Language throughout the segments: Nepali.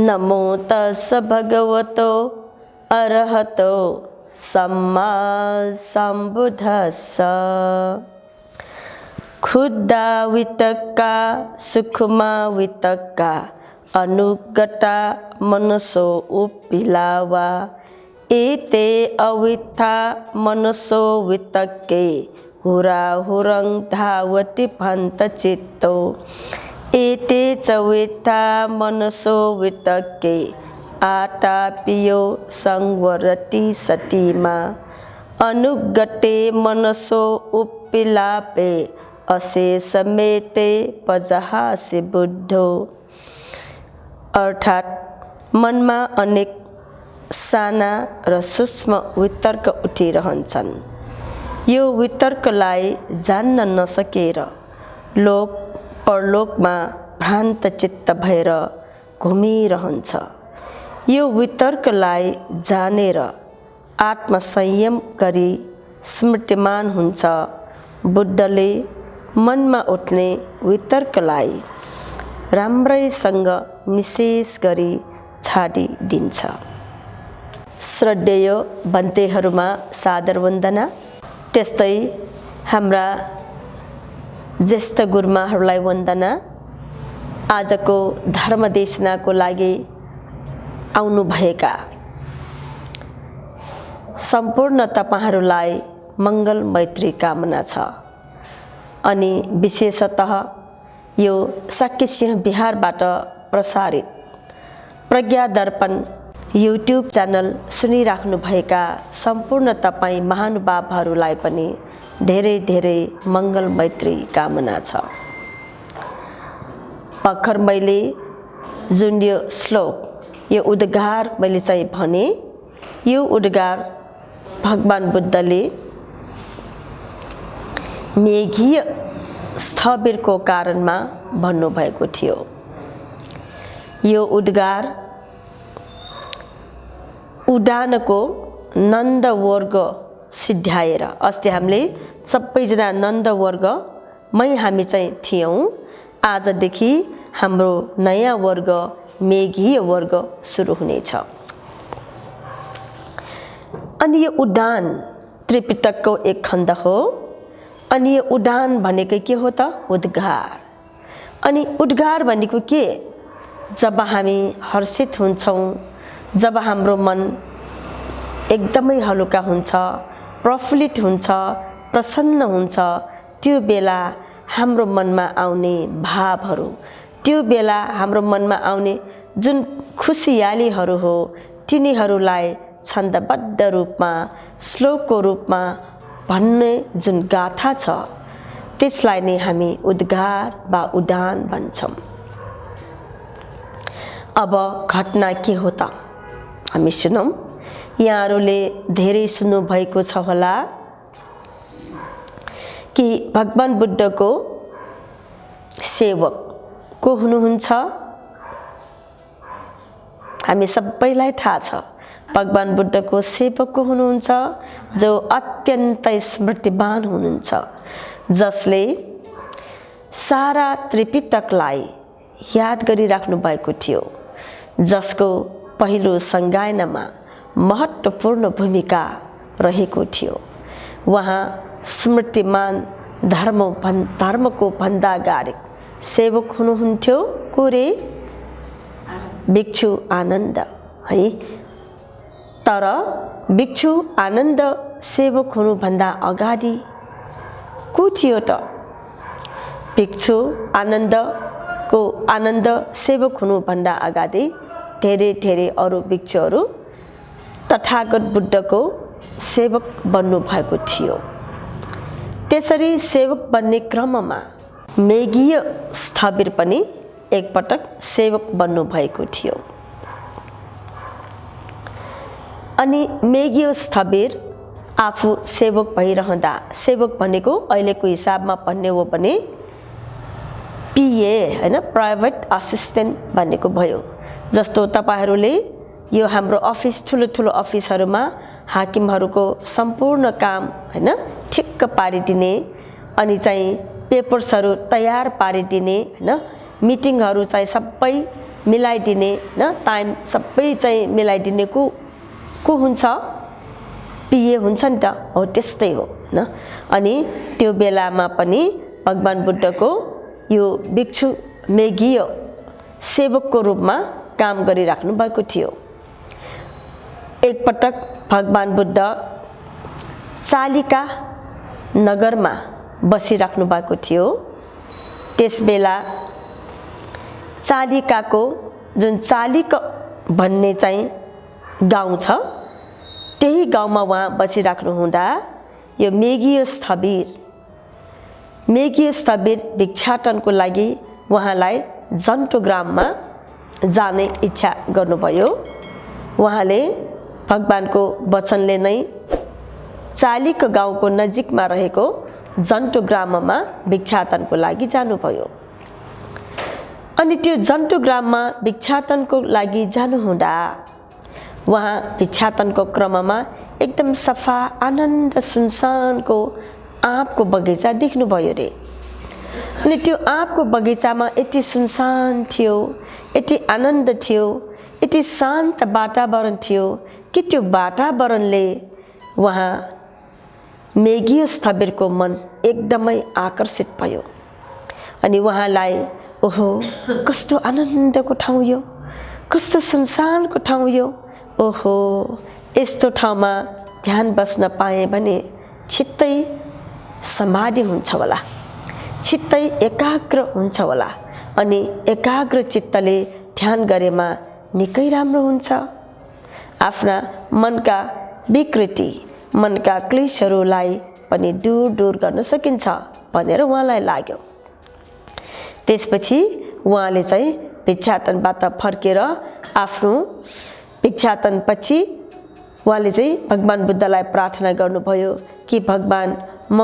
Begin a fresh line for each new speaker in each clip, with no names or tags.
नमो तस् भगवतो अरहतो सम्मा सम्बुद्धस्स। खुद्दा वितक्का सुखमा वितक्का अनुगता मनसो उपिलावा एते अविथा मनसो वितक्के हुरा हुरं धावति भंत चित्तो एते च विथा मनसो वितक्के आतापियो संवरति सतीमा अनुगते मनसो उपिलापे अशेष मेते पजहासि बुद्धो। अर्थात मनमा अनेक साना र सूक्ष्म वितर्क उठिरहन्छन्। यो वितर्कलाई जान्न नसकेर लोक परलोकमा भ्रान्त चित्त भएर घुमिरहन्छ। यो वितर्कलाई जानेर आत्मसंयम गरी स्मृतिमान हुन्छ। बुद्धले मनमा उठ्ने वितर्कलाई राम्रैसँग निशेष गरी छाडिदिन्छ। श्रद्धेय बन्तेहरूमा सादर वन्दना। त्यस्तै हाम्रा ज्येष्ठ गुरुमाहरूलाई वन्दना। आजको धर्मदेशनाको लागि आउनुभएका सम्पूर्ण तपाईहरूलाई मङ्गल मैत्री कामना छ। अनि विशेषतः यो साक्यसिंह बिहारबाट प्रसारित प्रज्ञा दर्पण युट्युब च्यानल सुनिराख्नुभएका सम्पूर्ण तपाईँ महानुभावहरूलाई पनि धेरै धेरै मङ्गल मैत्री कामना छ। भर्खर मैले जुन यो श्लोक यो उद्गार मैले चाहिँ भने, यो उद्गार भगवान बुद्धले मेघीय स्थविरको कारणमा भन्नुभएको थियो। यो उद्गार उडानको नन्द वर्ग सिद्ध्याएर, अस्ति हामीले सबैजना नन्द वर्गमै हामी चाहिँ थियौँ। आजदेखि हाम्रो नयाँ वर्ग मेघीय वर्ग सुरु हुनेछ। अनि यो उडान त्रिपिटकको एक खण्ड हो। अनि यो उडान भनेको के हो त? उद्गार। अनि उद्गार भनेको के? जब हामी हर्षित हुन्छौँ, जब हाम्रो मन एकदमै हलुका हुन्छ, प्रफुल्लित हुन्छ, प्रसन्न हुन्छ, त्यो बेला हाम्रो मनमा आउने भावहरू, त्यो बेला हाम्रो मनमा आउने जुन खुसियालीहरू हो, तिनीहरूलाई छन्दबद्ध रूपमा श्लोकको रूपमा भन्ने जुन गाथा छ, त्यसलाई नै हामी उद्गार वा उडान भन्छौँ। अब घटना के हो त? हामी सुनौँ। यहाँहरूले धेरै सुन्नु भएको छ होला कि भगवान बुद्धको सेवक को हुनुहुन्छ? हामी सबैलाई थाहा छ भगवान बुद्धको सेवक को हुनुहुन्छ, जो अत्यन्तै स्मृतिवान हुनुहुन्छ, जसले सारा त्रिपिटकलाई याद गरिराख्नु भएको थियो, जसको पहिलो संगायनमा महत्त्वपूर्ण भूमिका रहेको थियो। वहाँ स्मृतिमान धर्मको भन्दा अगाडि सेवक हुनुहुन्थ्यो को रे? भिक्षु आनन्द है। तर भिक्षु आनन्द सेवक हुनुभन्दा अगाडि को थियो त? भिक्षु आनन्द सेवक हुनुभन्दा अगाडि धेरै धेरै अरू भिक्षुहरू तथागत बुद्धको सेवक बन्नु भएको थियो। त्यसरी सेवक बन्ने क्रममा मेघीय स्थविर पनि एकपटक सेवक बन्नु भएको थियो। अनि मेघीय स्थविर आफू सेवक भइरहँदा, सेवक भनेको अहिलेको हिसाबमा भन्ने हो भने पिए हैन, प्राइभेट असिस्टेन्ट भनेको भयो। जस्तो तपाईहरूले यो हाम्रो अफिस, ठुलो ठुलो अफिसहरूमा हाकिमहरूको सम्पूर्ण काम हैन ठिक्क पारिदिने, अनि चाहिँ पेपर्सहरू तयार पारिदिने हैन, मिटिङहरू चाहिँ सबै मिलाइदिने न टाइम सबै चाहिँ मिलाइदिने को हुन्छ पिए हुन्छ नि त हो त्यस्तै हो न अनि त्यो बेलामा पनि भगवान बुद्धको यो भिक्षु मेघीय सेवकको रूपमा काम गरिराख्नु भएको थियो। एकपटक भगवान बुद्ध चालिका नगरमा बसिराख्नु भएको थियो। त्यसबेला चालिकाको जुन चालिक भन्ने चाहिँ गाउँ छ त्यही गाउँमा उहाँ बसिराख्नु हुँदा यो मेघीय स्थविर भिक्षाटनको लागि उहाँलाई जन्टुग्राममा जाने इच्छा गर्नुभयो। उहाँले भगवानको वचनले नै चालिक गाउँको नजिकमा रहेको जन्टुग्राममा भिक्षाटनको लागि जानुभयो। अनि त्यो जन्टुग्राममा भिक्षाटनको लागि जानुहुँदा वहाँ भिक्षाटनको क्रममा एकदम सफा आनन्द सुनसानको आँपको बगैँचा देख्नुभयो रे। अनि त्यो आँपको बगैँचामा यति सुनसान थियो, यति आनन्द थियो, यति शान्त वातावरण थियो कि त्यो वातावरणले वहाँ मेघीय स्थविरको मन एकदमै आकर्षित भयो। अनि उहाँलाई ओहो कस्तो आनन्दको ठाउँ यो, कस्तो सुनसानको ठाउँ यो, ओहो यस्तो ठाउँमा ध्यान बस्न पाएँ भने छिट्टै समाधि हुन्छ होला, छिट्टै एकाग्र हुन्छ होला अनि एकाग्र चित्तले ध्यान गरेमा निकै राम्रो हुन्छ। आफ्ना मनका विकृति मनका क्लेशहरूलाई पनि दूर दूर गर्न सकिन्छ भनेर उहाँलाई लाग्यो। त्यसपछि उहाँले चाहिँ भिक्षाटनबाट फर्केर आफ्नो भिक्षाटनपछि उहाँले चाहिँ भगवान बुद्धलाई प्रार्थना गर्नुभयो कि भगवान म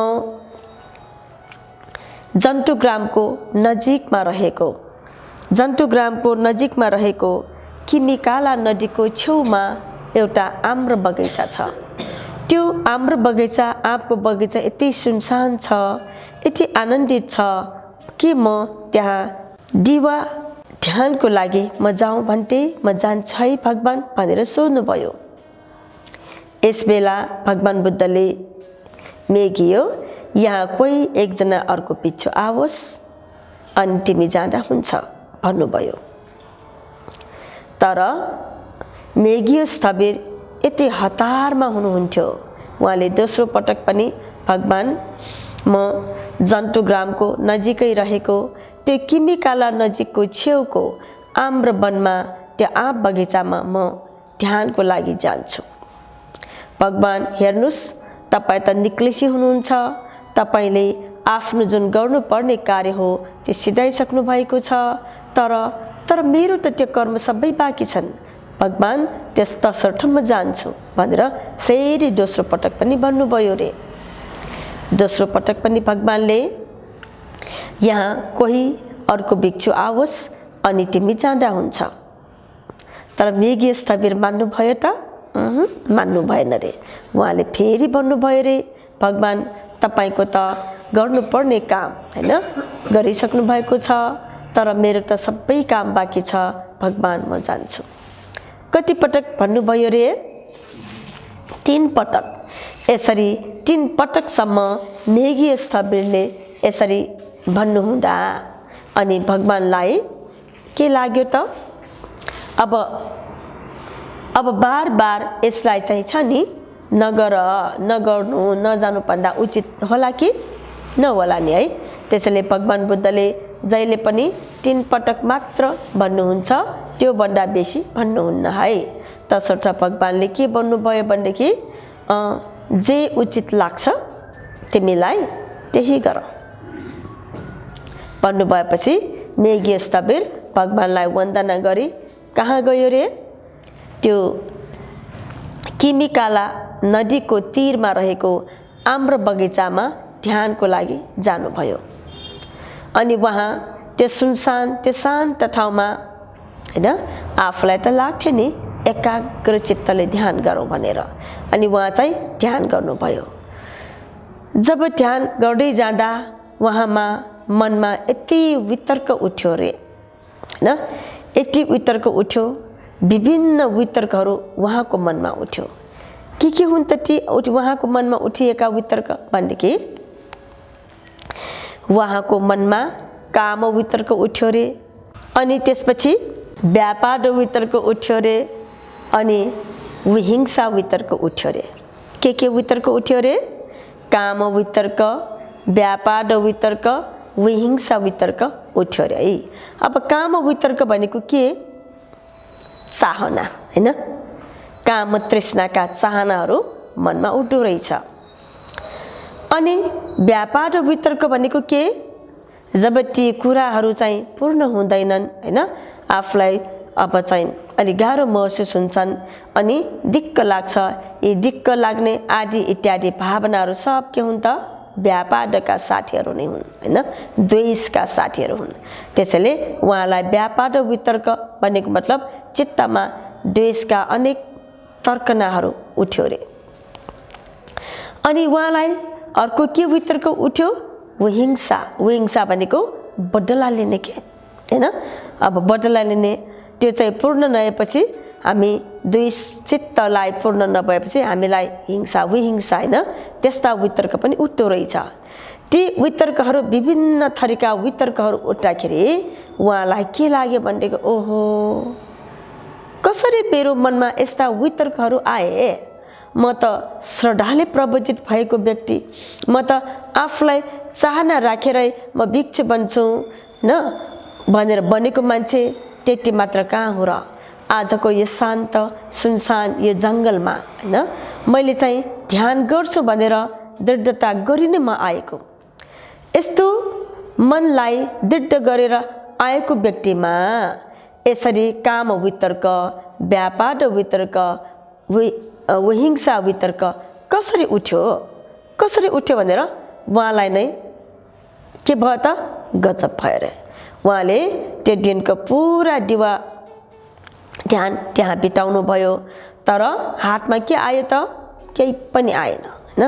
जन्टुग्रामको नजिकमा रहेको किमिकाला नदीको छेउमा एउटा आम्र बगैँचा छ। त्यो आम्र बगैँचा आँपको बगैँचा यति सुनसान छ, यति आनन्दित छ कि म त्यहाँ दिवा ध्यानको लागि म जाउँ भन्थे म जान्छ है भगवान भनेर सोध्नुभयो। यसबेला भगवान बुद्धले मेघियो यहाँ कोही एकजना अर्को पिछु आओस् अनि तिमी जाँदा हुन्छ भन्नुभयो। तर मेघियो स्थविर यति हतारमा हुनुहुन्थ्यो। उहाँले दोस्रो पटक पनि भगवान म जन्टुग्रामको नजिकै रहेको त्यो किमिकाला नजिकको छेउको आम्र वनमा त्यो आँप बगैँचामा म ध्यानको लागि जान्छु। भगवान हेर्नुस् तपाईँ त निक्लेशी हुनुहुन्छ, तपाईँले आफ्नो जुन गर्नुपर्ने कार्य हो त्यो सिधाइसक्नु भएको छ, तर मेरो त त्यो कर्म सबै बाँकी छन् भगवान, तसर्थ म जान्छु भनेर फेरि दोस्रो पटक पनि भन्नुभयो रे। दोस्रो पटक पनि भगवानले यहाँ कोही अर्को भिक्षु आओस् अनि तिमी जाँदा हुन्छ। तर मेघीय स्थविर मान्नुभयो त? मान्नु भएन रे। उहाँले फेरि भन्नुभयो रे भगवान तपाईँको त गर्नुपर्ने काम हैन गरिसक्नु भएको छ, तर मेरो त सबै काम बाँकी छ भगवान म जान्छु। कति पटक भन्नुभयो रे? 3 पटक। यसरी 3 पटकसम्म मेघीय स्थविरले यसरी भन्नुहुँदा अनि भगवानलाई के लाग्यो त? अब बार बार यसलाई चाहिँ छ नि नगर्नु नजानु भन्दा उचित होला कि नहोला नि है। त्यसैले भगवान बुद्धले जहिले पनि 3 पटक मात्र भन्नुहुन्छ, त्यो भन्दा बेसी भन्नुहुन्न है। तसर्थ भगवानले के भन्नुभयो भनेदेखि जे उचित लाग्छ तिमीलाई त्यही गर भन्नुभएपछि मेघीय स्थविर भगवानलाई वन्दना गरी कहाँ गयो रे? त्यो किमिकाला नदीको तीरमा रहेको आम्र बगैँचामा ध्यानको लागि जानुभयो। अनि वहाँ त्यो सुनसान त्यो शान्त ठाउँमा हैन आफूलाई त लाग्थ्यो नि एकाग्र चित्तले ध्यान गरौँ भनेर, अनि वहाँ चाहिँ ध्यान गर्नुभयो। जब ध्यान गर्दै जाँदा वहाँमा मनमा यति वितर्क उठ्यो रे हैन, एक्टिभ वितर्क उठ्यो, विभिन्न वितर्कहरू उहाँको मनमा उठ्यो। के हुन् त ती उहाँको मनमा उठिएका वितर्क भनेदेखि उहाँको मनमा काम वितर्क उठ्यो रे, अनि त्यसपछि व्यापार वितर्क उठ्यो रे, अनि विहिंसा वितर्क उठ्यो रे। के वितर्क उठ्यो रे? काम वितर्क, व्यापार वितर्क, विहिंसा वितर्क उठ्यो रे है। अब काम वितर्क भनेको के? चाहना हैन, काम तृष्णाका चाहनाहरू मनमा उठ्दो रहेछ। अनि व्यापार वितर्क भनेको के? जब ती कुराहरू चाहिँ पूर्ण हुँदैनन् हैन, आफूलाई अब चाहिँ अलि गाह्रो महसुस हुन्छन् अनि दिक्क लाग्छ। यी दिक्क लाग्ने आदि इत्यादि भावनाहरू सब के हुन् त? व्यापारका साथीहरू नै हुन् हैन, द्वेषका साथीहरू हुन्। त्यसैले उहाँलाई व्यापार वितर्क भनेको मतलब चित्तमा द्वेषका अनेक तर्कनाहरू उठ्यो रे। अनि उहाँलाई अर्को के वितर्क उठ्यो? विहिंसा। विहिंसा भनेको बदला लिने के हैन। अब बदला लिने त्यो चाहिँ पूर्ण नभएपछि हामी द्वेष चित्तलाई पूर्ण नभएपछि हामीलाई हिंसा विहिंसा हैन, त्यस्ता वितर्क पनि उठ्दो रहेछ। ती वितर्कहरू विभिन्न थरीका वितर्कहरू उठ्दाखेरि उहाँलाई के लाग्यो भनेदेखि ओहो, कसरी मेरो मनमा यस्ता वितर्कहरू आए? म त श्रद्धाले प्रवचित भएको व्यक्ति, म त आफूलाई चाहना राखेरै म भिक्षु बन्छु न भनेर बनेको मान्छे त्यति मात्र कहाँ हो र? आजको यो शान्त सुनसान यो जङ्गलमा हैन मैले चाहिँ ध्यान गर्छु भनेर दृढता गरी नै म आएको। यस्तो मनलाई दृढ गरेर आएको व्यक्तिमा यसरी काम वितर्क, व्यापार वितर्क, विहिंसा वितर्क कसरी उठ्यो? कसरी उठ्यो भनेर उहाँलाई नै के भयो त? गजब भयो रे। उहाँले त्यो दिनको पुरा दिवा ध्यान त्यहाँ बिताउनु भयो, तर हातमा के आयो त? केही पनि आएन हैन।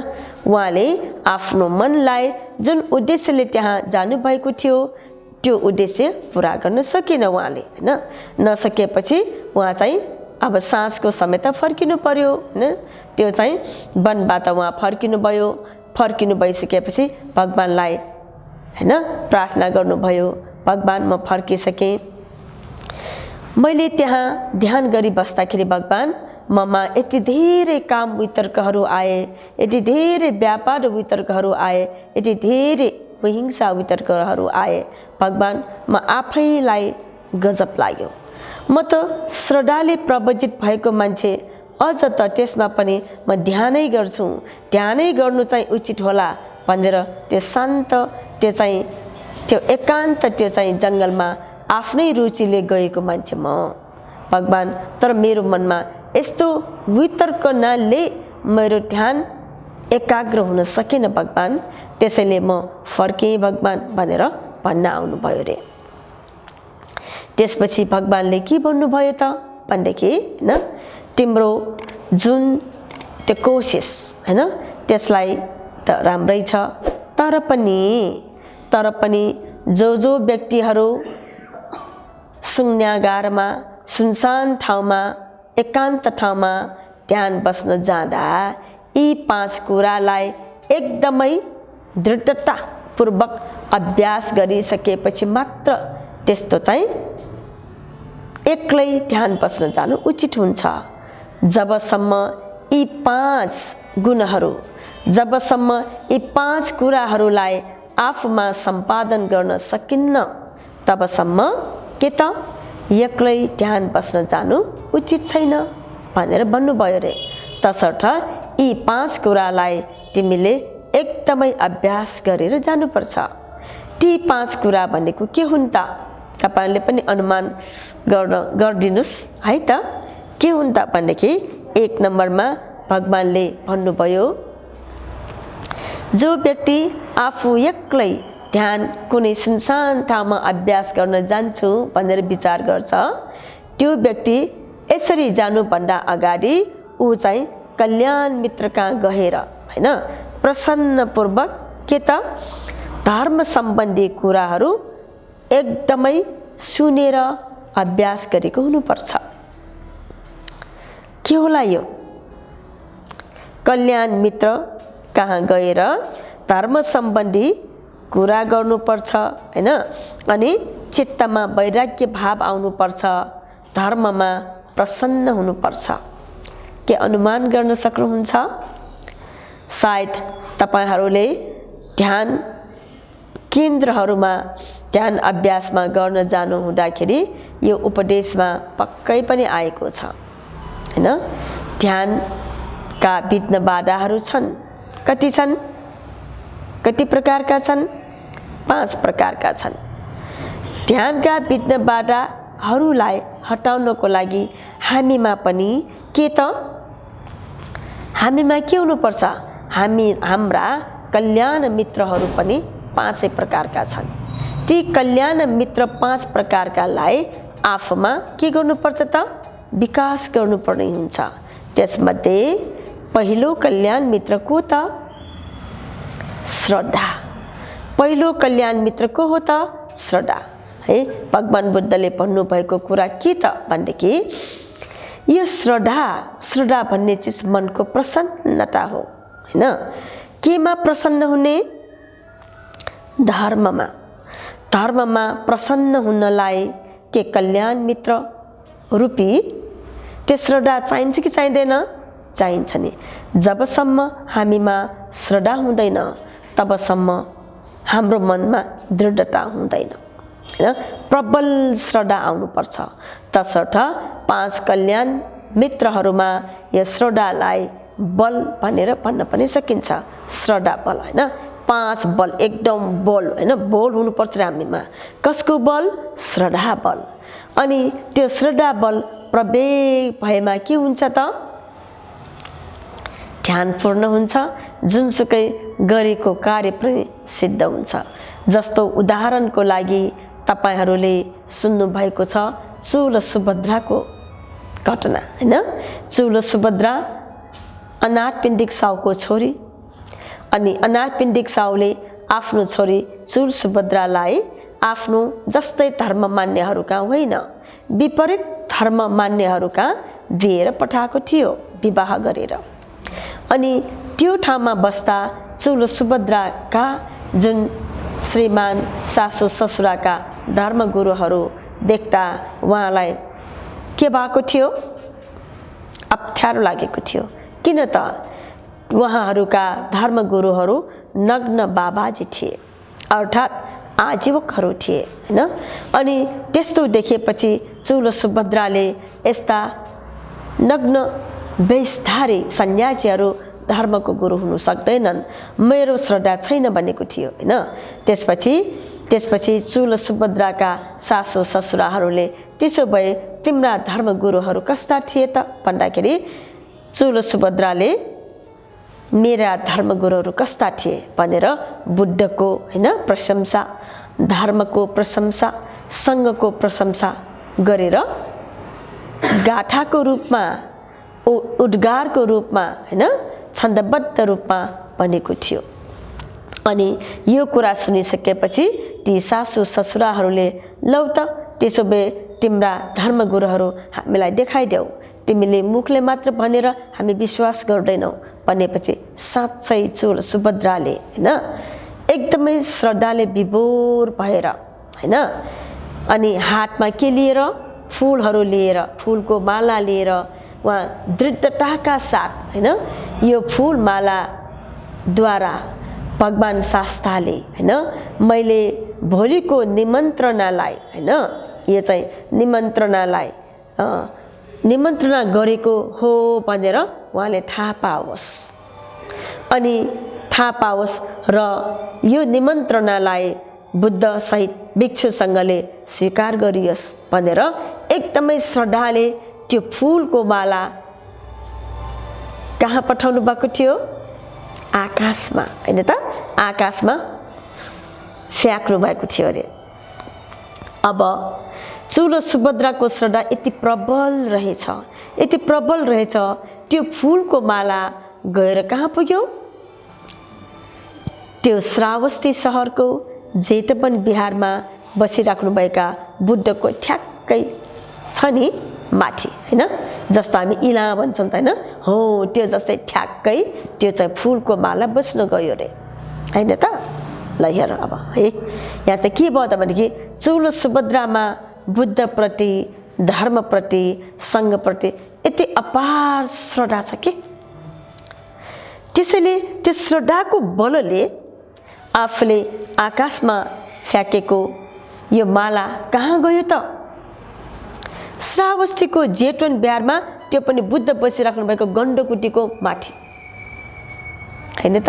उहाँले आफ्नो मनलाई जुन उद्देश्यले त्यहाँ जानुभएको थियो त्यो उद्देश्य पुरा गर्न सकेन उहाँले हैन। नसकेपछि उहाँ चाहिँ अब साँझको समय त फर्किनु पर्यो हैन। त्यो चाहिँ वनबाट उहाँ फर्किनु भयो। फर्किनु भइसकेपछि भगवानलाई हैन प्रार्थना गर्नुभयो, भगवान म फर्किसकेँ, मैले त्यहाँ ध्यान गरी बस्दाखेरि भगवान ममा यति धेरै काम वितर्कहरू आए, यति धेरै व्यापार वितर्कहरू आए, यति धेरै विहिंसा वितर्कहरू आए। भगवान म आफैलाई गजब लाग्यो। म त श्रद्धाले प्रवचित भएको मान्छे, अझ त त्यसमा पनि म ध्यानै गर्छु, ध्यानै गर्नु चाहिँ उचित होला भनेर त्यो शान्त त्यो चाहिँ त्यो एकान्त त्यो चाहिँ जङ्गलमा आफ्नै रुचिले गएको मान्छे म भगवान। तर मेरो मनमा यस्तो वितर्कनाले मेरो ध्यान एकाग्र हुन सकेन भगवान, त्यसैले म फर्केँ भगवान भनेर भन्न आउनुभयो रे। त्यसपछि भगवानले के भन्नुभयो त भनेदेखि हैन, तिम्रो जुन त्यो कोसिस हैन त्यसलाई त राम्रै छ, तर पनि जो व्यक्तिहरू शून्यागारमा सुनसान ठाउँमा एकान्त ठाउँमा ध्यान बस्न जाँदा यी 5 कुरालाई एकदमै दृढतापूर्वक अभ्यास गरिसकेपछि मात्र त्यस्तो चाहिँ एक्लै ध्यान बस्न जानु उचित हुन्छ। जबसम्म यी 5 गुणहरू, जबसम्म यी 5 कुराहरूलाई आफूमा सम्पादन गर्न सकिन्न तबसम्म के त एक्लै ध्यान बस्न जानु उचित छैन भनेर भन्नुभयो रे। तसर्थ यी 5 कुरालाई तिमीले एकदमै अभ्यास गरेर जानुपर्छ। ती 5 कुरा भनेको के हुन् त? तपाईले पनि अनुमान गरिदिनुस् है त। के हुन् त भनेदेखि 1 नम्बरमा भगवानले भन्नुभयो, जो व्यक्ति आफू एक्लै ध्यान कुनै सुनसान ठाउँमा अभ्यास गर्न जान्छु भनेर विचार गर्छ, त्यो व्यक्ति यसरी जानुभन्दा अगाडि ऊ चाहिँ कल्याण मित्र कहाँ गएर हैन प्रसन्नपूर्वक के त धर्म सम्बन्धी कुराहरू एकदमै सुनेर अभ्यास गरेको हुनुपर्छ। के होला यो? कल्याण मित्र कहाँ गएर धर्म सम्बन्धी कुरा गर्नुपर्छ हैन। अनि चित्तमा वैराग्य भाव आउनुपर्छ, धर्ममा प्रसन्न हुनुपर्छ। के अनुमान गर्न सक्नुहुन्छ? सायद तपाईहरूले ध्यान केन्द्रहरूमा ध्यान अभ्यासमा गर्न जानु हुँदाखेरि यो उपदेशमा पक्कै पनि आएको छ हैन। ध्यानका विघ्न बाधाहरू छन्। कति छन्? कति प्रकारका छन्? 5 प्रकारका छन्। ध्यानका विघ्न बाधाहरूलाई हटाउनको लागि हामीमा पनि के त हामीमा के हुनुपर्छ? हाम्रा कल्याण मित्रहरू पनि 5 प्रकारका छन्। ती कल्याण मित्र 5 प्रकारकालाई आफूमा के गर्नुपर्छ त? विकास गर्नुपर्ने हुन्छ। त्यसमध्ये पहिलो कल्याण मित्र को त? श्रद्धा। पहिलो कल्याण मित्र को हो त? श्रद्धा है। भगवान बुद्धले भन्नुभएको कुरा के त भनेदेखि यो श्रद्धा भन्ने चिज मनको प्रसन्नता हो हैन। केमा प्रसन्न हुने? धर्ममा प्रसन्न हुनलाई के कल्याण मित्र रूपी त्यो श्रद्धा चाहिन्छ कि चाहिँदैन? चाहिन्छ नि। जबसम्म हामीमा श्रद्धा हुँदैन तबसम्म हाम्रो मनमा दृढता हुँदैन हैन। प्रबल श्रद्धा आउनुपर्छ। तसर्थ 5 कल्याण मित्रहरूमा यो श्रद्धालाई बल भनेर भन्न पनि सकिन्छ। श्रद्धा बल हैन। 5 बल एकदम बल हैन। बल हुनुपर्छ हामीमा। कसको बल? श्रद्धा बल। अनि त्यो श्रद्धा बल प्रवेग भएमा के हुन्छ त? ध्यान पूर्ण हुन्छ। जुनसुकै गरेको कार्य पनि सिद्ध हुन्छ। जस्तो उदाहरणको लागि तपाईहरूले सुन्नु भएको छ चुल सुभद्राको घटना हैन। चुल सुभद्रा अनाथपिण्डिक साउको छोरी। अनि अनाथपिण्डिक साउले आफ्नो छोरी चुल सुभद्रालाई आफ्नो जस्तै धर्म मान्नेहरूका होइन, विपरीत धर्म मान्नेहरूका दिएर पठाएको थियो विवाह गरेर। अनि त्यो ठाउँमा बस्दा चुल सुभद्राका जुन श्रीमान सासू ससुराका धर्मगुरुहरू देख्दा उहाँलाई के भएको थियो? अप्ठ्यारो लागेको थियो। किन त? उहाँहरूका धर्मगुरुहरू नग्न बाबाजी थिए, अर्थात् आजीवकहरू थिए हैन। अनि त्यस्तो देखेपछि चुल सुभद्राले यस्ता नग्न वेशधारी सन्यासीहरू धर्मको गुरु हुनु सक्दैनन्, मेरो श्रद्धा छैन भनेको थियो हैन। त्यसपछि चुल सुभद्राका सासू ससुराहरूले त्यसो भए तिम्रा धर्मगुरुहरू कस्ता थिए त भन्दाखेरि चुल सुभद्राले मेरा धर्मगुरुहरू कस्ता थिए भनेर बुद्धको हैन प्रशंसा, धर्मको प्रशंसा, सङ्घको प्रशंसा गरेर गाथाको रूपमा, उद्गारको रूपमा हैन छन्दबद्ध रूपमा भनेको थियो। अनि यो कुरा सुनिसकेपछि ती सासू ससुराहरूले लौ त त्यसो भए तिम्रा धर्मगुरुहरू हामीलाई देखाइदेऊ, तिमीले मुखले मात्र भनेर हामी विश्वास गर्दैनौ भनेपछि साँच्चै चुल सुभद्राले हैन एकदमै श्रद्धाले विभोर भएर हैन अनि हातमा के लिएर? फूलहरू लिएर, फूलको माला लिएर उहाँ दृढताका साथ हैन यो फूल मालाद्वारा भगवान शास्ताले हैन मैले भोलिको निमन्त्रणालाई हैन यो चाहिँ निमन्त्रणा गरेको हो भनेर उहाँले थाहा पाओस्। अनि थाहा पाओस् र यो निमन्त्रणालाई बुद्ध सहित भिक्षुसँगले स्वीकार गरियोस् भनेर एकदमै श्रद्धाले त्यो फूलको माला कहाँ पठाउनु भएको थियो? आकाशमा हैन त? आकाशमा फ्याँक्नु भएको थियो अरे। अब चुल सुभद्राको श्रद्धा यति प्रबल रहेछ त्यो फूलको माला गएर कहाँ पुग्यो? त्यो श्रावस्ती सहरको जेतवन बिहारमा बसिराख्नुभएका बुद्धको ठ्याक्कै छ नि माथि हैन, जस्तो हामी इला भन्छौँ त हैन, हो त्यो जस्तै ठ्याक्कै त्यो चाहिँ फुलको माला बस्न गयो रे हैन त। ल हेर अब है, यहाँ चाहिँ के भयो त भनेदेखि चौलो सुभद्रामा बुद्धप्रति, धर्मप्रति, सङ्घप्रति यति अपार श्रद्धा छ के। त्यसैले त्यो श्रद्धाको बलले आफूले आकाशमा फ्याँकेको यो माला कहाँ गयो त? श्रावस्तीको जेठवन बिहारमा, त्यो पनि बुद्ध बसिराख्नु भएको गण्डकुटीको माथि हैन त।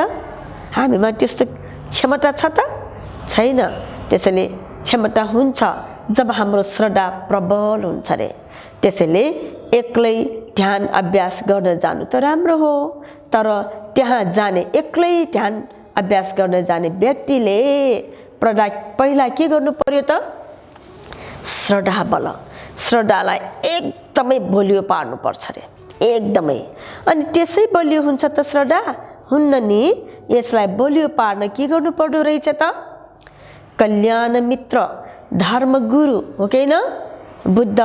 हामीमा त्यस्तो क्षमता छ त? छैन। त्यसैले क्षमता हुन्छ जब हाम्रो श्रद्धा प्रबल हुन्छ रे। त्यसैले एक्लै ध्यान अभ्यास गर्न जानु त राम्रो हो, तर त्यहाँ जाने एक्लै ध्यान अभ्यास गर्न जाने व्यक्तिले पहिला के गर्नु पर्यो त? श्रद्धा बल, श्रद्धालाई एकदमै बलियो पार्नु पर्छ रे, एकदमै। अनि त्यसै बलियो हुन्छ त श्रद्धा? हुन्न नि। यसलाई बलियो पार्न के गर्नु पर्दो रहेछ त? कल्याण मित्र, धर्मगुरु हो कि हैन, बुद्ध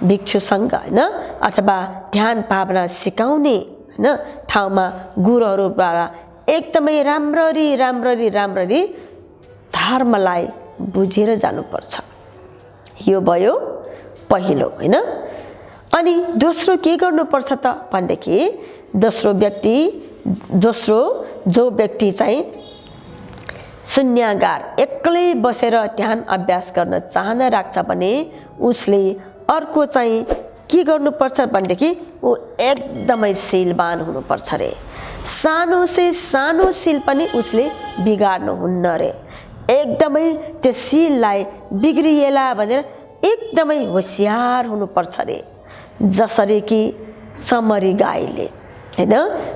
भिक्षुसँग हैन, अथवा ध्यान भावना सिकाउने हैन ठाउँमा गुरुहरूद्वारा एकदमै राम्ररी राम्ररी राम्ररी धर्मलाई बुझेर जानुपर्छ। यो भयो पहिलो हैन। अनि दोस्रो के गर्नुपर्छ त भनेदेखि दोस्रो जो व्यक्ति चाहिँ शून्यागार एक्लै बसेर ध्यान अभ्यास गर्न चाहना राख्छ भने उसले अर्को चाहिँ के गर्नुपर्छ भनेदेखि ऊ एकदमै शीलवान हुनुपर्छ रे। सानो से सानो शील पनि उसले बिगार्नु हुन्न रे। एकदमै त्यो शीललाई बिग्रिएला भनेर एकदमै होशियार हुनुपर्छ रे। जसरी कि चमरी गाईले हैन,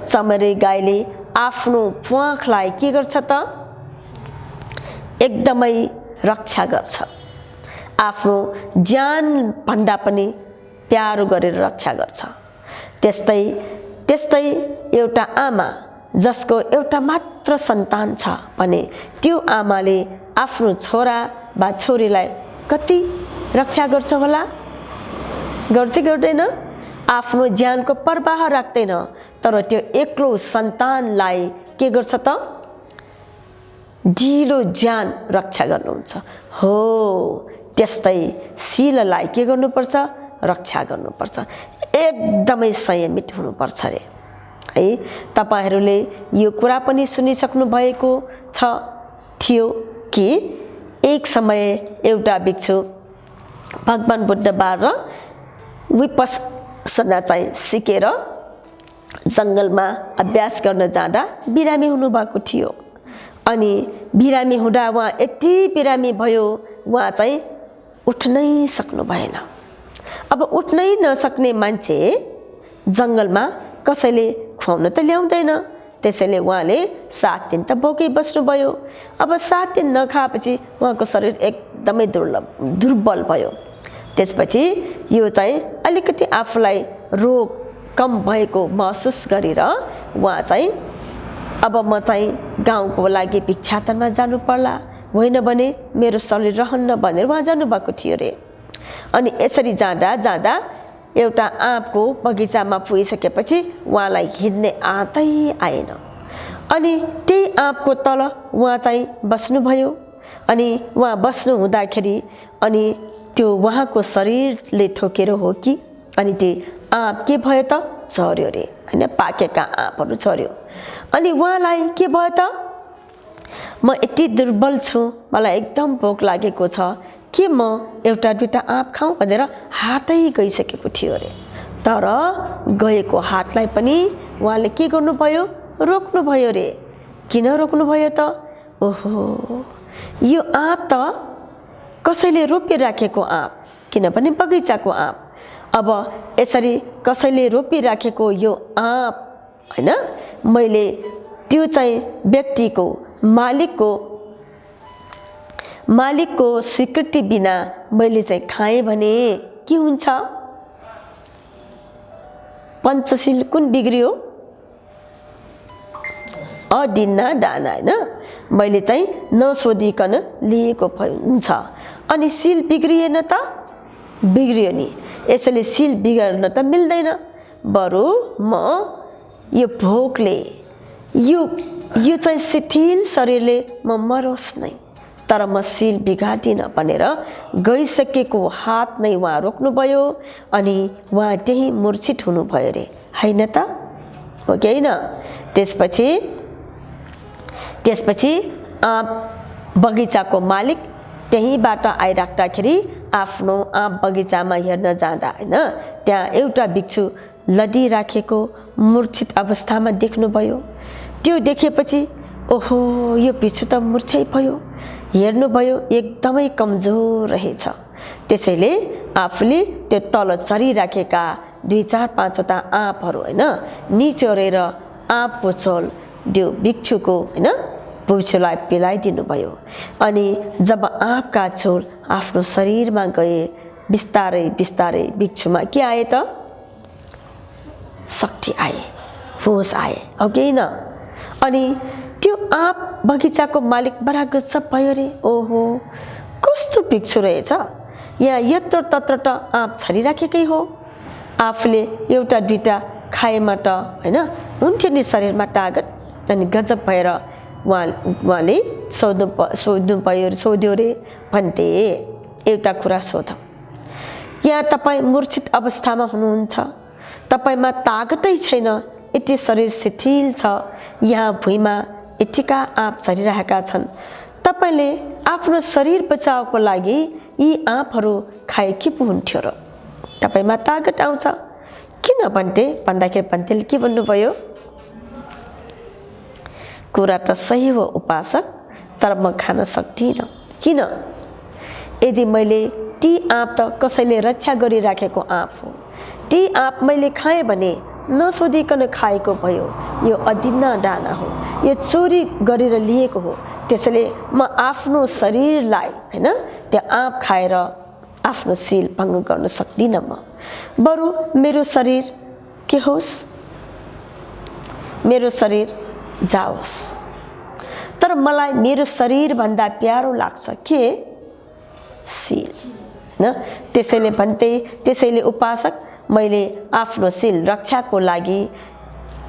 चमरी गाईले आफ्नो प्वाखलाई के गर्छ त? एकदमै रक्षा गर्छ, आफ्नो ज्यान भन्दा पनि प्यारो गरेर रक्षा गर्छ। त्यस्तै एउटा आमा जसको एउटा मात्र सन्तान छ भने त्यो आमाले आफ्नो छोरा वा छोरीलाई कति रक्षा गर्छ होला? गर्छ गर्दैन? आफ्नो ज्यानको परवाह राख्दैन, तर त्यो एक्लो सन्तानलाई के गर्छ त? ढिलो ज्यान रक्षा गर्नुहुन्छ। हो त्यस्तै शीललाई के गर्नुपर्छ? रक्षा गर्नुपर्छ। एकदमै संयमित हुनुपर्छ रे है। तपाईहरूले यो कुरा पनि सुनिसक्नु भएको थियो कि एक समय एउटा भिक्षु भगवान बुद्धबाट विपश्यना चाहिँ सिकेर जङ्गलमा अभ्यास गर्न जाँदा बिरामी हुनुभएको थियो। अनि बिरामी हुँदा उहाँ यति बिरामी भयो, उहाँ चाहिँ उठ्नै सक्नु भएन। अब उठ्नै नसक्ने मान्छे जङ्गलमा कसैले खुवाउन त ल्याउँदैन। त्यसैले उहाँले 7 दिन त भोकै बस्नुभयो। अब 7 दिन नखाएपछि उहाँको शरीर एकदमै दुर्बल भयो। त्यसपछि यो चाहिँ अलिकति आफूलाई रोग कम भएको महसुस गरेर उहाँ चाहिँ अब म चाहिँ गाउँको लागि भिक्षाटनमा जानु पर्ला, होइन भने मेरो शरीर रहन्न भनेर उहाँ जानुभएको थियो रे। अनि यसरी जाँदा जाँदा एउटा आँपको बगैँचामा पुगिसकेपछि उहाँलाई हिँड्ने आँटै आएन। अनि त्यही आँपको तल उहाँ चाहिँ बस्नुभयो। अनि उहाँ बस्नु हुँदाखेरि अनि त्यो उहाँको शरीरले ठोकेर हो कि अनि त्यो आँप के भयो त? झर्यो रे हैन, पाकेका आँपहरू झर्यो। अनि उहाँलाई के भयो त? म यति दुर्बल छु, मलाई एकदम भोक लागेको छ, के म एउटा दुईटा आँप खाऊँ भनेर हाटै गइसकेको थियो रे। तर गएको हाटलाई पनि उहाँले के गर्नुभयो? रोक्नुभयो रे। किन रोक्नुभयो त? ओहो, यो आँप त कसैले रोपिराखेको आँप, किनभने बगैँचाको आँप। अब यसरी कसैले रोपिराखेको यो आँप हैन, मैले त्यो चाहिँ व्यक्तिको मालिकको स्वीकृति बिना मैले चाहिँ खाएँ भने के हुन्छ? पञ्चशील कुन बिग्रियो? अदिना दाना हैन, मैले चाहिँ नसोधिकन लिएको हुन्छ। अनि शील बिग्रिएन त? बिग्रियो नि। यसैले सिल बिगार्न त मिल्दैन, बरु म यो भोकले यो चाहिँ शिथिल शरीरले म मरोस् नै, तर म सिल बिगार्दिनँ भनेर गइसकेको हात नै उहाँ रोक्नुभयो अनि उहाँ त्यही मूर्छित हुनुभयो रे, होइन त? हो कि होइन? त्यसपछि बगैँचाको मालिक त्यहीँबाट आइराख्दाखेरि आफ्नो आँप बगैँचामा हेर्न जाँदा होइन, त्यहाँ एउटा भिक्षु लडिराखेको मूर्छित अवस्थामा देख्नुभयो। त्यो देखेपछि ओहो, यो भिक्षु त मूर्छै भयो। हेर्नुभयो एकदमै कमजोर रहेछ। त्यसैले आफूले त्यो तल चरिराखेका 2-4-5वटा आँपहरू होइन निचोरेर आँपको झोल त्यो भिक्षुको होइन भिक्षुलाई पिलाइदिनु भयो। अनि जब आँपका झोल आफ्नो शरीरमा गए, बिस्तारै बिस्तारै भिक्षुमा के आए त? शक्ति आए, होस आए, हो कि होइन? अनि त्यो आँप बगैँचाको मालिक बडा गजब भयो रे। ओहो, कस्तो भिक्षु रहेछ, यहाँ यत्रो तत्र त आँप छरिराखेकै हो, आफूले 1-2 खाएमा त होइन हुन्थ्यो नि शरीरमा तागत। अनि गजब भएर उहाँले सोध्यो रे, भन्थे एउटा कुरा सोध, यहाँ तपाईँ मूर्छित अवस्थामा हुनुहुन्छ, तपाईँमा तागतै छैन, यति शरीर शिथिल छ, यहाँ भुइँमा यतिका आँप झरिरहेका छन्, तपाईँले आफ्नो शरीर बचाउको लागि यी आँपहरू खाए के पो हुन्थ्यो र? तपाईँमा तागत आउँछ किन भन्दाखेरि भन्तेले के भन्नुभयो? कुरा त सही हो उपासक, तर म खान सक्दिनँ। किन? यदि मैले ती आँप त कसैले रक्षा गरिराखेको आँप हो, ती आँप मैले खाएँ भने नसोधिकन खाएको भयो, यो अदिना दाना हो, यो चोरी गरेर लिएको हो। त्यसैले म आफ्नो शरीरलाई होइन त्यो आँप खाएर आफ्नो सिल भङ्ग गर्न सक्दिनँ। म बरु मेरो शरीर के होस्, मेरो शरीर जाओस्, तर मलाई मेरो शरीर भन्दा प्यारो लाग्छ के? सिल न। त्यसैले उपासक, मैले आफ्नो सिल रक्षाको लागि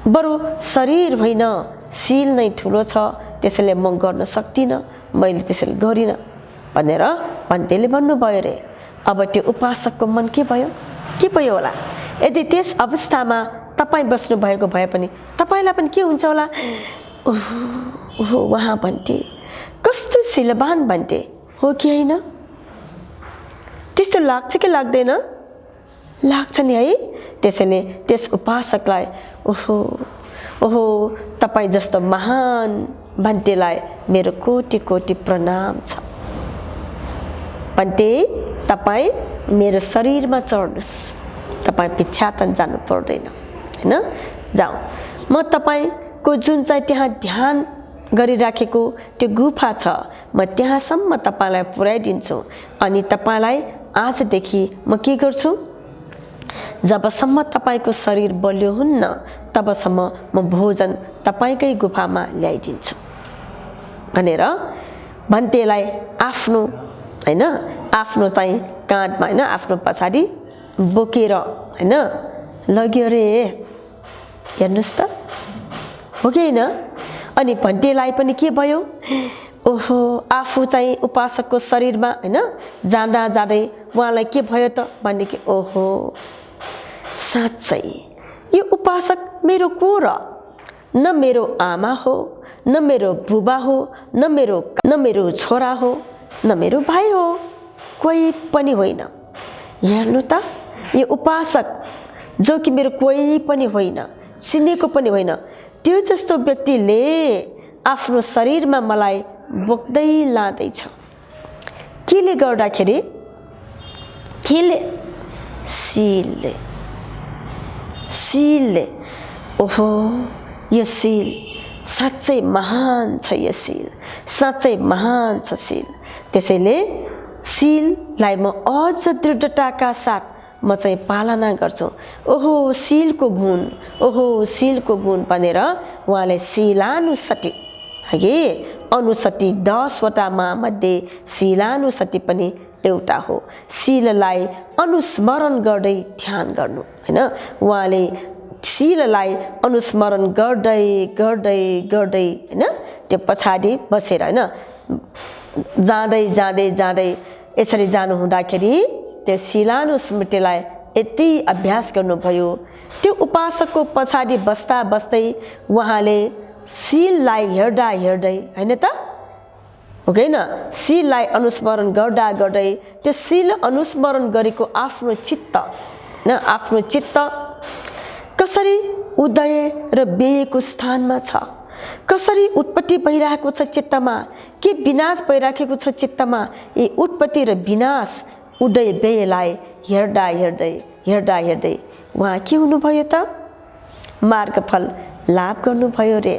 बरु शरीर होइन सिल नै ठुलो छ, त्यसैले म गर्न सक्दिनँ, मैले त्यसैले गरिनँ भनेर भन्तेले भन्नुभयो रे। अब त्यो उपासकको मन के भयो होला? यदि त्यस अवस्थामा तपाईँ बस्नु भएको भए पनि तपाईँलाई पनि के हुन्छ होला? ओहो, उहाँ भन्थे कस्तो सिलवान भन्थे, हो कि होइन? त्यस्तो लाग्छ कि लाग्दैन? लाग्छ नि है। त्यसैले त्यस उपासकलाई ओहो तपाईँ जस्तो महान भन्तेलाई मेरो कोटि कोटि प्रणाम छ। भन्ते तपाईँ मेरो शरीरमा चढ्नुहोस्, तपाईँ पिछ्यातन जानु पर्दैन होइन। जाउँ, म तपाईँको जुन चाहिँ त्यहाँ ध्यान गरिराखेको त्यो गुफा छ, म त्यहाँसम्म तपाईँलाई पुर्याइदिन्छु। अनि तपाईँलाई आजदेखि म के गर्छु, जबसम्म तपाईँको शरीर बलियो हुन्न तबसम्म म भोजन तपाईँकै गुफामा ल्याइदिन्छु भनेर भन्तेलाई आफ्नो होइन आफ्नो चाहिँ काँधमा होइन आफ्नो पछाडि बोकेर होइन लग्यो रे। हेर्नुहोस् त, हो कि होइन? अनि भन्तेलाई पनि के भयो? ओहो, आफू चाहिँ उपासकको शरीरमा होइन जाँदा जाँदै उहाँलाई के भयो त भनेदेखि ओहो, साँच्चै यो उपासक मेरो को र? न मेरो आमा हो, न मेरो बुबा हो, न मेरो छोरा हो, न मेरो भाइ हो, कोही पनि होइन। हेर्नु त, यो उपासक जो कि मेरो कोही पनि होइन, चिनेको पनि होइन, त्यो जस्तो व्यक्तिले आफ्नो शरीरमा मलाई बोक्दै लाँदैछ। केले गर्दाखेरि? केले? सिलले। ओहो, यो सिल साँच्चै महान छ, यो सिल साँच्चै महान छ सिल। त्यसैले सिललाई म अझ दृढताका साथ म चाहिँ पालना गर्छु। ओहो सिलको गुण भनेर उहाँले शिलानुसति, हागे अनुसति 10 वटा मध्ये शिलानुसति पनि एउटा हो। शीललाई अनुस्मरण गर्दै ध्यान गर्नु हैन। उहाँले शीललाई अनुस्मरण गर्दै गर्दै गर्दै हैन त्यो पछाडि बसेर हैन जाँदै जाँदै जाँदै यसरी जानु हुँदाखेरि त्यो शीलानुस्मृतिलाई यति अभ्यास गर्नुभयो। त्यो उपासकको पछाडि बस्दा बस्दै उहाँले शीललाई हेर्दा हेर्दै हैन त हो कि हैन, शीललाई अनुस्मरण गर्दा गर्दै त्यो शील अनुस्मरण गरेको आफ्नो चित्त हैन, आफ्नो चित्त कसरी उदय र व्ययको स्थानमा छ, कसरी उत्पत्ति भइरहेको छ चित्तमा, के विनाश भइराखेको छ चित्तमा। यी उत्पत्ति र विनाश उदय व्ययलाई हेर्दा हेर्दै हेर्दा हेर्दै उहाँ के हुनुभयो त मार्गफल लाभ गर्नुभयो रे।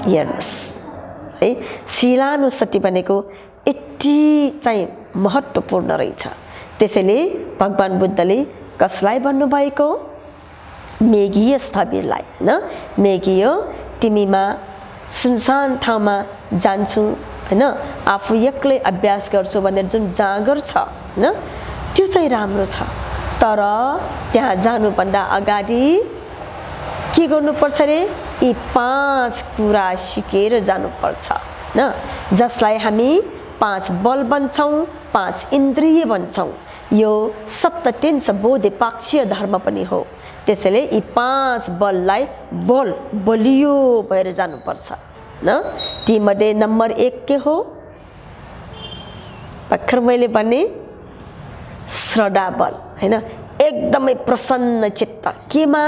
हेर्नुहोस् है, शीलानुसति भनेको यति चाहिँ महत्त्वपूर्ण रहेछ। त्यसैले भगवान बुद्धले कसलाई भन्नुभएको, मेघीय स्थविरलाई हैन, मेघीय तिमीमा सुनसान ठाउँमा जान्छु हैन, आफू एक्लै अभ्यास गर्छु भनेर जुन जाँगर छ हैन त्यो चाहिँ राम्रो छ। तर त्यहाँ जानुभन्दा अगाडि के गर्नुपर्छ रे, यी 5 कुरा सिकेर जानुपर्छ हैन, जसलाई हामी 5 बल भन्छौँ, 5 इन्द्रिय भन्छौँ। यो सप्ततिंश बोधिपाक्षीय धर्म पनि हो। त्यसैले यी 5 बललाई बलियो भएर जानुपर्छ हैन। तीमध्ये नम्बर 1 के हो, भर्खर मैले भने श्रद्धा बल हैन, एकदमै प्रसन्न चित्त केमा,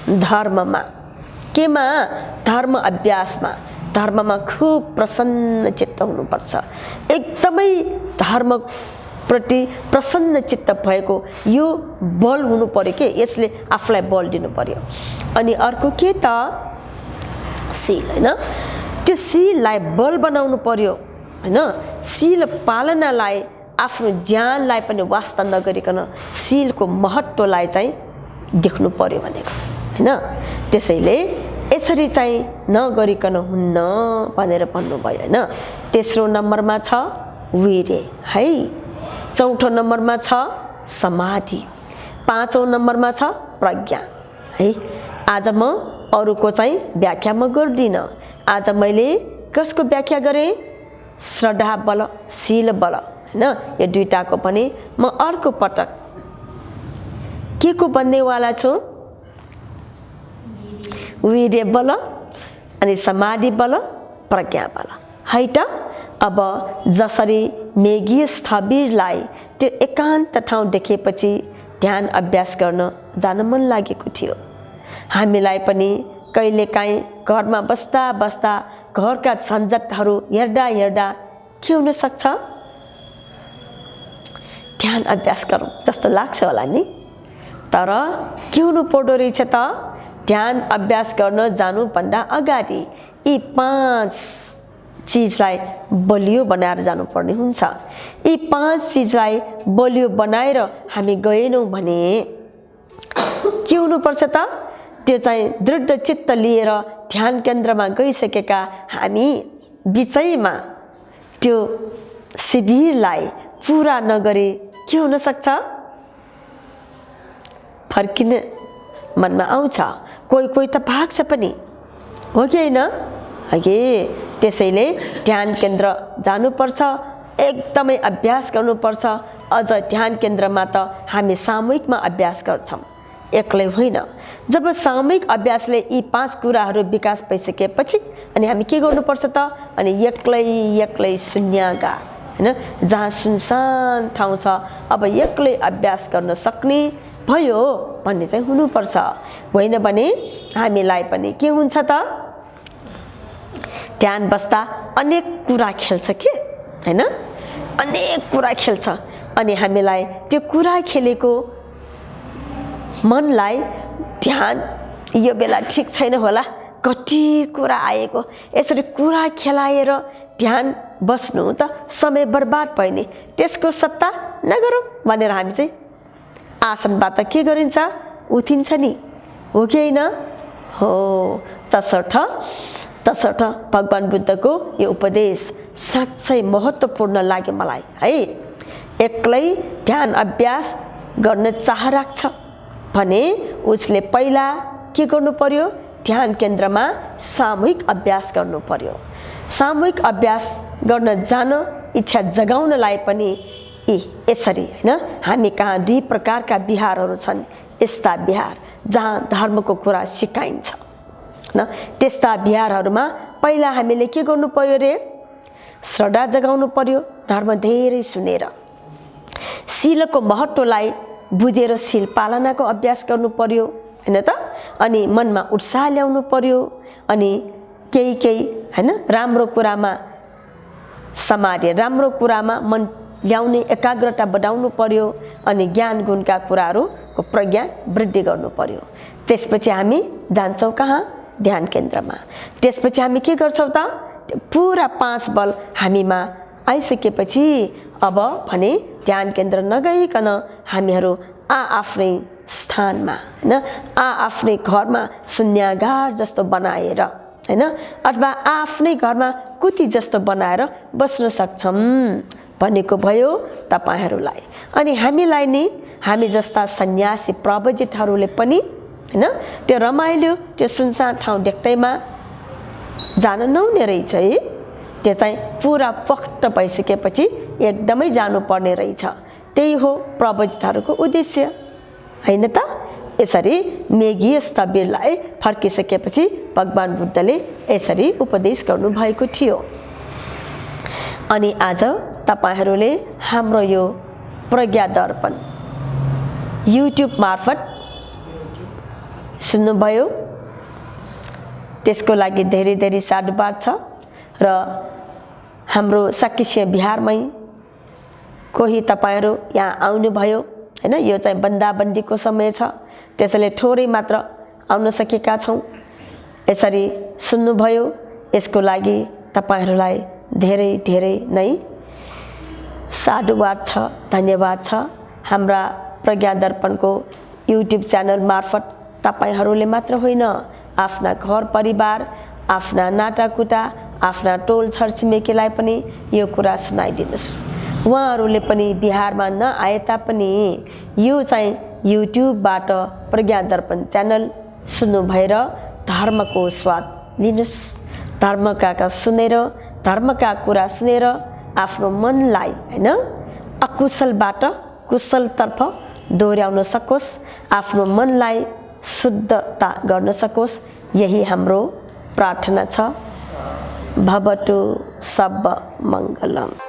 धर्ममा, केमा, धर्म अभ्यासमा, धर्ममा खूब प्रसन्न चित्त हुनुपर्छ। एकदमै धर्म प्रति प्रसन्न चित्त भएको यो बल हुनु पर्यो के, यसले आफूलाई बल दिनु पर्यो। अनि अर्को के त, शील हैन, त्यो शीललाई बल बनाउनु पर्यो हैन। शील पालनालाई आफ्नो ज्यानलाई पनि वास्ता नगरिकन शीलको महत्त्वलाई चाहिँ देख्नु पर्यो भनेको हैन। त्यसैले यसरी चाहिँ नगरिकन हुन्न भनेर भन्नुभयो हैन। तेस्रो नम्बरमा छ वीर्य है, चौथो नम्बरमा छ समाधि, पाँचौं नम्बरमा छ प्रज्ञा है। आज म अरूको चाहिँ व्याख्या म गर्दिनँ। आज मैले कसको व्याख्या गरेँ, श्रद्धा बल, शील बल हैन, यो दुईटाको पनि म अर्को पटक के को भन्नेवाला छु, वीर्य बल अनि समाधि बल, प्रज्ञा बल है त। अब जसरी मेघीय स्थविरलाई त्यो एकान्त ठाउँ देखेपछि ध्यान अभ्यास गर्न जान मन लागेको थियो, हामीलाई पनि कहिलेकाहीँ घरमा बस्दा बस्दा घरका झन्झटहरू हेर्दा हेर्दा के हुन सक्छ, ध्यान अभ्यास गरौँ जस्तो लाग्छ होला नि। तर के हुनु पर्दो रहेछ त, ध्यान अभ्यास गर्न जानुभन्दा अगाडि यी 5 चिजलाई बलियो बनाएर जानुपर्ने हुन्छ। यी 5 चिजलाई बलियो बनाएर हामी गएनौँ भने के हुनुपर्छ त, त्यो चाहिँ दृढ चित्त लिएर ध्यान केन्द्रमा गइसकेका हामी बिचैमा त्यो शिविरलाई पुरा नगरी के हुन सक्छ, फर्किने मनमा आउँछ, कोही कोही त भाग्छ पनि हो कि हैन हगे। त्यसैले ध्यान केन्द्र जानुपर्छ, एकदमै अभ्यास गर्नुपर्छ। अझ ध्यान केन्द्रमा त हामी सामूहिकमा अभ्यास गर्छौँ, एक्लै होइन। जब सामूहिक अभ्यासले यी 5 कुराहरू विकास भइसकेपछि अनि हामी के गर्नुपर्छ त, अनि एक्लै एक्लै शून्यगार हैन, जहाँ सुनसान ठाउँ छ, अब एक्लै अभ्यास गर्न सक्ने भयो भन्ने चाहिँ हुनुपर्छ। होइन भने हामीलाई पनि के हुन्छ त, ध्यान बस्दा अनेक कुरा खेल्छ के हैन, अनेक कुरा खेल्छ। अनि हामीलाई त्यो कुरा खेलेको मनलाई ध्यान यो बेला ठिक छैन होला, कति कुरा आएको, यसरी कुरा खेलाएर ध्यान बस्नु त समय बर्बाद भयो नि, त्यसको सट्टा नगरौँ भनेर हामी चाहिँ आसनबाट के गरिन्छ, उठिन्छ नि हो कि हैन हो। तसर्थ भगवान बुद्धको यो उपदेश साँच्चै महत्त्वपूर्ण लाग्यो मलाई है। एक्लै ध्यान अभ्यास गर्न चाह राख्छ भने उसले पहिला के गर्नु पर्यो? ध्यान केन्द्रमा सामूहिक अभ्यास गर्नु पर्यो। सामूहिक अभ्यास गर्न जान इच्छा जगाउनलाई पनि यसरी हैन, हामी कहाँ 2 प्रकारका विहारहरू छन्। यस्ता विहार जहाँ धर्मको कुरा सिकाइन्छ न, त्यस्ता विहारहरूमा पहिला हामीले के गर्नु पर्यो रे? श्रद्धा जगाउनु पर्यो, धर्म धेरै सुनेर, शीलको महत्त्वलाई बुझेर शील पालनाको अभ्यास गर्नु पर्यो हैन त। अनि मनमा उत्साह ल्याउनु पर्यो, अनि केही हैन राम्रो कुरामा समार्य, राम्रो कुरामा मन ल्याउने एकाग्रता बढाउनु पर्यो, अनि ज्ञान गुणका कुराहरूको प्रज्ञा वृद्धि गर्नु पर्यो। त्यसपछि हामी जान्छौँ कहाँ? ध्यान केन्द्रमा। त्यसपछि हामी के गर्छौँ त? पुरा 5 बल हामीमा आइसकेपछि अब भने ध्यान केन्द्र नगइकन हामीहरू आफ्नै स्थानमा हैन, आफ्नै घरमा शून्यागार जस्तो बनाएर हैन, अथवा आफ्नै घरमा कुटी जस्तो बनाएर बस्न सक्छौँ भनेको भयो तपाईहरूलाई। अनि हामीलाई नि हामी जस्ता सन्यासी प्रवजितहरूले पनि हैन त्यो रमाइलो त्यो सुनसान ठाउँ देख्दैमा जान नहुने रहेछ है। त्यो चाहिँ पुरा पक्ट भइसकेपछि एकदमै जानुपर्ने रहेछ। त्यही हो प्रवजितहरूको उद्देश्य हैन त। यसरी मेघीय स्थविरलाई फर्किसकेपछि भगवान बुद्धले यसरी उपदेश गर्नुभएको थियो। अनि आज तपाईहरूले हाम्रो यो प्रज्ञा दर्पण युट्युब मार्फत सुन्नुभयो, त्यसको लागि धेरै धेरै साधुवाद छ। र हाम्रो साक्यसिंह बिहारमै कोही तपाईहरू यहाँ आउनुभयो हैन, यो चाहिँ बन्दाबन्दीको समय छ, त्यसैले थोरै मात्र आउन सकेका छौँ। यसरी सुन्नुभयो, यसको लागि तपाईहरूलाई धेरै धेरै नै साधुवाद छ, धन्यवाद छ। हाम्रा प्रज्ञा दर्पणको युट्युब च्यानल मार्फत तपाईहरूले मात्र होइन, आफ्ना घर परिवार, आफ्ना नाताकुता, आफ्ना टोल छरछिमेकीलाई पनि यो कुरा सुनाइदिनुस्। उहाँहरूले पनि बिहारमा नआए तापनि यो चाहिँ युट्युबबाट प्रज्ञा दर्पण च्यानल सुन्नु भएर धर्मको स्वाद लिनुस्। धर्मका सुनेर, धर्मका कुरा सुनेर आफ्नो मनलाई हैन अकुशलबाट कुशलतर्फ दोहोऱ्याउन सकोस्, आफ्नो मनलाई शुद्धता गर्न सकोस्, यही हाम्रो प्रार्थना छ। भवतु सब मङ्गलम्।